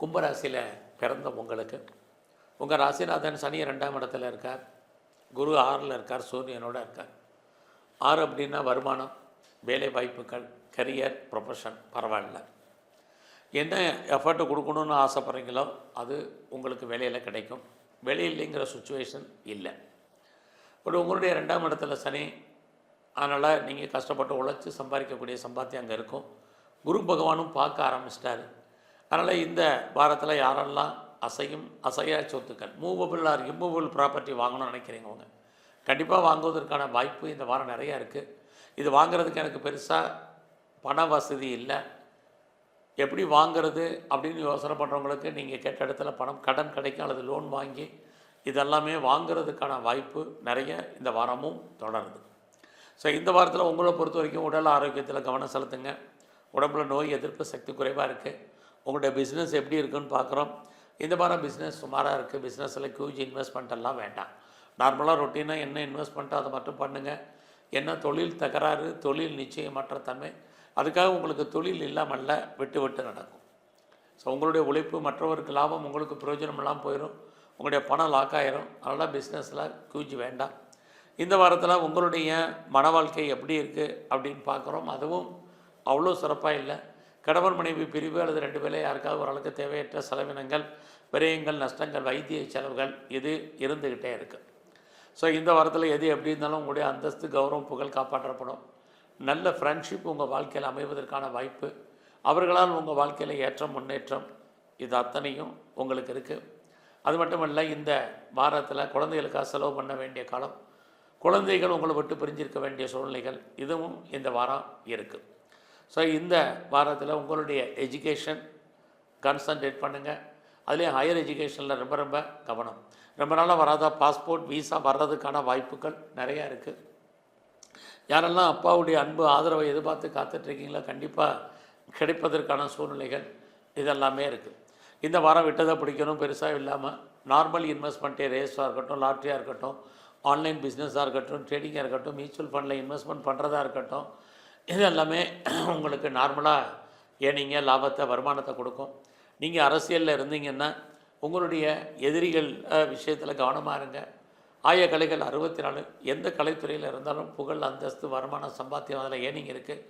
கும்பராசியில் பிறந்த உங்களுக்கு உங்கள் ராசிநாதன் சனி 2ஆம் இடத்துல இருக்கார், குரு 6ல் இருக்கார், சூரியனோட இருக்கார். 6 அப்படின்னா வருமானம், வேலை வாய்ப்புகள், கரியர், ப்ரொஃபஷன் பரவாயில்ல. என்ன எஃபர்ட் கொடுக்கணுன்னு ஆசைப்பட்றீங்களோ அது உங்களுக்கு வேலையில் கிடைக்கும். வேலையில்லைங்கிற சுச்சுவேஷன் இல்லை. பட் உங்களுடைய 2ஆம் இடத்துல சனி, அதனால் நீங்கள் கஷ்டப்பட்டு உழைச்சி சம்பாதிக்கக்கூடிய சம்பாத்தியம் அங்கே இருக்கும். குரு பகவானும் பார்க்க ஆரம்பிச்சிட்டாரு. அதனால் இந்த வாரத்தில் யாரெல்லாம் அசையா சொத்துக்கள், மூவபிள் ஆர் இம்மூவபிள் ப்ராப்பர்ட்டி வாங்கணும்னு நினைக்கிறீங்க, கண்டிப்பாக வாங்குவதற்கான வாய்ப்பு இந்த வாரம் நிறையா இருக்குது. இது வாங்குறதுக்கு எனக்கு பெருசாக பண வசதி இல்லை, எப்படி வாங்கிறது அப்படின்னு யோசனை பண்ணுறவங்களுக்கு நீங்கள் கேட்ட இடத்துல கடன் கிடைக்கும் அல்லது லோன் வாங்கி இதெல்லாமே வாங்கிறதுக்கான வாய்ப்பு நிறைய இந்த வாரமும் தொடருது. ஸோ இந்த வாரத்தில் உங்களை பொறுத்த வரைக்கும் உடல் ஆரோக்கியத்தில் கவனம் செலுத்துங்க. உடம்புல நோய் எதிர்ப்பு சக்தி குறைவாக இருக்குது. உங்களுடைய பிஸ்னஸ் எப்படி இருக்குன்னு பார்க்குறோம். இந்த வாரம் பிஸ்னஸ் சுமாராக இருக்குது. பிஸ்னஸில் ஹியூஜ் இன்வெஸ்ட்மெண்ட் எல்லாம் வேண்டாம். நார்மலாக ரொட்டீனாக என்ன இன்வெஸ்ட்மெண்ட்டோ அதை மட்டும் பண்ணுங்கள். என்ன தொழில் தகராறு, தொழில் நிச்சயமற்ற தன்மை, அதுக்காக உங்களுக்கு தொழில் இல்லாமல்ல விட்டு விட்டு நடக்கும். ஸோ உங்களுடைய உழைப்பு மற்றவருக்கு லாபம், உங்களுக்கு பிரயோஜனம் இல்லாமல் போயிடும். உங்களுடைய பணம் லாக் ஆயிரும். அதனால் பிஸ்னஸில் ஹியூஜ் வேண்டாம். இந்த வாரத்தில் உங்களுடைய மன வாழ்க்கை எப்படி இருக்குது அப்படின்னு பார்க்குறோம். அதுவும் அவ்வளோ சிறப்பாக இல்லை. கணவன் மனைவி பிரிவு அல்லது 2 பேரை யாருக்காவது ஓரளவுக்கு தேவையற்ற செலவினங்கள், விரயங்கள், நஷ்டங்கள், வைத்திய செலவுகள் இது இருந்துக்கிட்டே இருக்குது. ஸோ இந்த வாரத்தில் எது எப்படி இருந்தாலும் உங்களுடைய அந்தஸ்து, கௌரவம், புகழ் காப்பாற்றப்படும். நல்ல ஃப்ரெண்ட்ஷிப் உங்கள் வாழ்க்கையில் அமைவதற்கான வாய்ப்பு, அவர்களால் உங்கள் வாழ்க்கையில் ஏற்றம், முன்னேற்றம், இது அத்தனையும் உங்களுக்கு இருக்குது. அது மட்டும் இல்லை, இந்த வாரத்தில் குழந்தைகளுக்காக செலவு பண்ண வேண்டிய காலம், குழந்தைகள் உங்களை விட்டு பிரிஞ்சிருக்க வேண்டிய சூழ்நிலைகள் இதுவும் இந்த வாரம் இருக்குது. ஸோ இந்த வாரத்தில் உங்களுடைய எஜுகேஷன் கான்சன்ட்ரேட் பண்ணுங்கள். அதுலேயும் ஹையர் எஜுகேஷனில் ரொம்ப ரொம்ப கவனம். ரொம்ப நாளாக வராத பாஸ்போர்ட், வீசா வர்றதுக்கான வாய்ப்புகள் நிறையா இருக்குது. யாரெல்லாம் அப்பாவுடைய அன்பு, ஆதரவை எதிர்பார்த்து காத்துட்ருக்கீங்களோ கண்டிப்பாக கிடைப்பதற்கான சூழ்நிலைகள் இதெல்லாமே இருக்குது. இந்த வாரம் விட்டதை பிடிக்கணும் பெருசாக இல்லாமல் நார்மல் இன்வெஸ்ட்மெண்ட்டே, ரேஸாக இருக்கட்டும், லாட்ரியாக இருக்கட்டும், ஆன்லைன் பிஸ்னஸாக இருக்கட்டும், ட்ரேடிங்காக இருக்கட்டும், மியூச்சுவல் ஃபண்டில் இன்வெஸ்ட்மெண்ட் பண்ணுறதா இருக்கட்டும், இது எல்லாமே உங்களுக்கு நார்மலாக ஏனிங்க லாபத்தை, வருமானத்தை கொடுக்கும். நீங்கள் அரசியலில் இருந்தீங்கன்னா உங்களுடைய எதிரிகள் விஷயத்தில் கவனமாக இருங்க. ஆய கலைகள் 64, எந்த கலைத்துறையில் இருந்தாலும் புகழ், அந்தஸ்து, வருமானம், சம்பாத்தியம் அதில் ஏனிங் இருக்குது.